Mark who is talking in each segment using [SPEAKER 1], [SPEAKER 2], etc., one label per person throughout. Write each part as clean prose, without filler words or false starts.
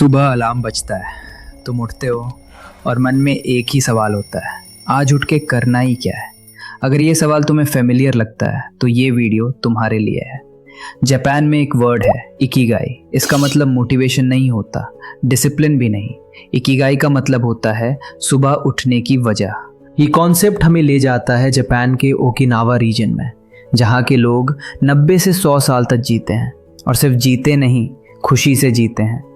[SPEAKER 1] सुबह अलार्म बजता है, तुम उठते हो और मन में एक ही सवाल होता है, आज उठ के करना ही क्या है। अगर ये सवाल तुम्हें फेमिलियर लगता है तो ये वीडियो तुम्हारे लिए है। जापान में एक वर्ड है इकिगाई। इसका मतलब मोटिवेशन नहीं होता, डिसिप्लिन भी नहीं। इकिगाई का मतलब होता है सुबह उठने की वजह। ये कॉन्सेप्ट हमें ले जाता है जापान के ओकिनावा रीजन में, जहाँ के लोग 90 से 100 साल तक जीते हैं, और सिर्फ जीते नहीं, खुशी से जीते हैं।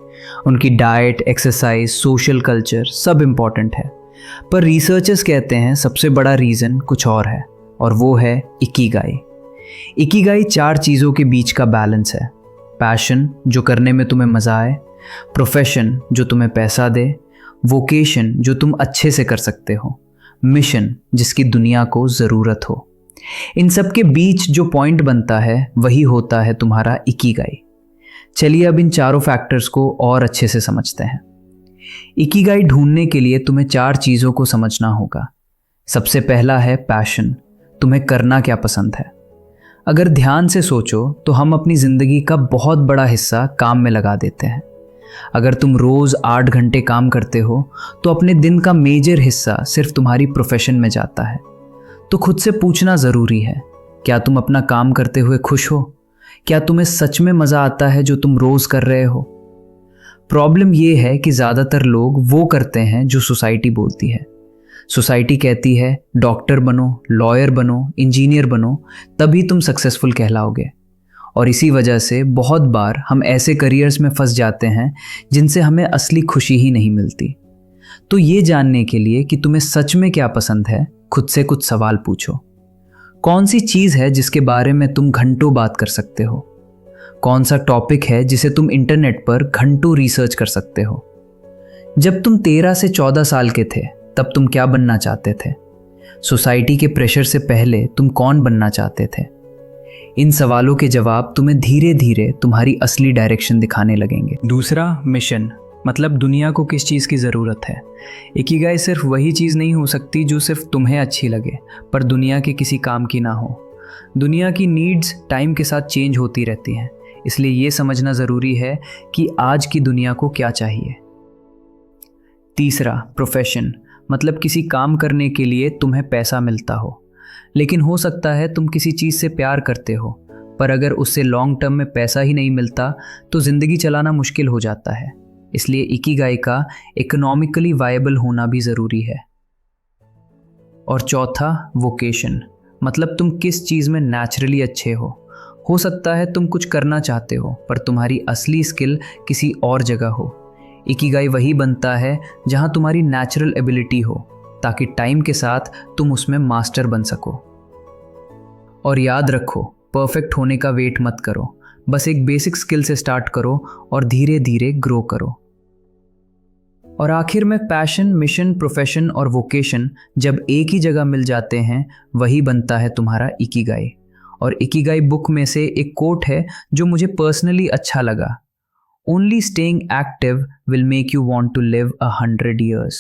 [SPEAKER 1] उनकी डाइट, एक्सरसाइज, सोशल कल्चर सब इम्पॉर्टेंट है, पर रिसर्चर्स कहते हैं सबसे बड़ा रीज़न कुछ और है, और वो है इकिगाई। इकिगाई 4 चीज़ों के बीच का बैलेंस है। पैशन, जो करने में तुम्हें मज़ा आए, प्रोफेशन, जो तुम्हें पैसा दे, वोकेशन, जो तुम अच्छे से कर सकते हो, मिशन, जिसकी दुनिया को ज़रूरत हो। इन सब के बीच जो पॉइंट बनता है वही होता है तुम्हारा इकिगाई। चलिए अब इन चारों फैक्टर्स को और अच्छे से समझते हैं। इकिगाई ढूंढने के लिए तुम्हें 4 चीज़ों को समझना होगा। सबसे पहला है पैशन, तुम्हें करना क्या पसंद है। अगर ध्यान से सोचो तो हम अपनी ज़िंदगी का बहुत बड़ा हिस्सा काम में लगा देते हैं। अगर तुम रोज़ 8 घंटे काम करते हो तो अपने दिन का मेजर हिस्सा सिर्फ तुम्हारी प्रोफेशन में जाता है। तो खुद से पूछना ज़रूरी है, क्या तुम अपना काम करते हुए खुश हो? क्या तुम्हें सच में मज़ा आता है जो तुम रोज़ कर रहे हो? प्रॉब्लम ये है कि ज़्यादातर लोग वो करते हैं जो सोसाइटी बोलती है। सोसाइटी कहती है डॉक्टर बनो, लॉयर बनो, इंजीनियर बनो, तभी तुम सक्सेसफुल कहलाओगे। और इसी वजह से बहुत बार हम ऐसे करियर्स में फंस जाते हैं जिनसे हमें असली खुशी ही नहीं मिलती। तो ये जानने के लिए कि तुम्हें सच में क्या पसंद है, खुद से कुछ सवाल पूछो। कौन सी चीज़ है जिसके बारे में तुम घंटों बात कर सकते हो? कौन सा टॉपिक है जिसे तुम इंटरनेट पर घंटों रिसर्च कर सकते हो? जब तुम 13 से 14 साल के थे तब तुम क्या बनना चाहते थे? सोसाइटी के प्रेशर से पहले तुम कौन बनना चाहते थे? इन सवालों के जवाब तुम्हें धीरे धीरे तुम्हारी असली डायरेक्शन दिखाने लगेंगे। दूसरा, मिशन, मतलब दुनिया को किस चीज़ की ज़रूरत है। इकिगाई सिर्फ वही चीज़ नहीं हो सकती जो सिर्फ तुम्हें अच्छी लगे पर दुनिया के किसी काम की ना हो। दुनिया की नीड्स टाइम के साथ चेंज होती रहती हैं, इसलिए ये समझना ज़रूरी है कि आज की दुनिया को क्या चाहिए। तीसरा, प्रोफेशन, मतलब किसी काम करने के लिए तुम्हें पैसा मिलता हो, लेकिन हो सकता है तुम किसी चीज़ से प्यार करते हो, पर अगर उससे लॉन्ग टर्म में पैसा ही नहीं मिलता तो ज़िंदगी चलाना मुश्किल हो जाता है। इसलिए इकिगाई का इकोनॉमिकली वायबल होना भी ज़रूरी है। और चौथा, वोकेशन, मतलब तुम किस चीज़ में नेचुरली अच्छे हो सकता है तुम कुछ करना चाहते हो पर तुम्हारी असली स्किल किसी और जगह हो। इकिगाई वही बनता है जहां तुम्हारी नेचुरल एबिलिटी हो, ताकि टाइम के साथ तुम उसमें मास्टर बन सको। और याद रखो, परफेक्ट होने का वेट मत करो, बस एक बेसिक स्किल से स्टार्ट करो और धीरे धीरे ग्रो करो। और आखिर में पैशन, मिशन, प्रोफेशन और वोकेशन जब एक ही जगह मिल जाते हैं वही बनता है तुम्हारा इकिगाई। और इकिगाई बुक में से एक कोट है जो मुझे पर्सनली अच्छा लगा, only staying active will make you want to live 100 years।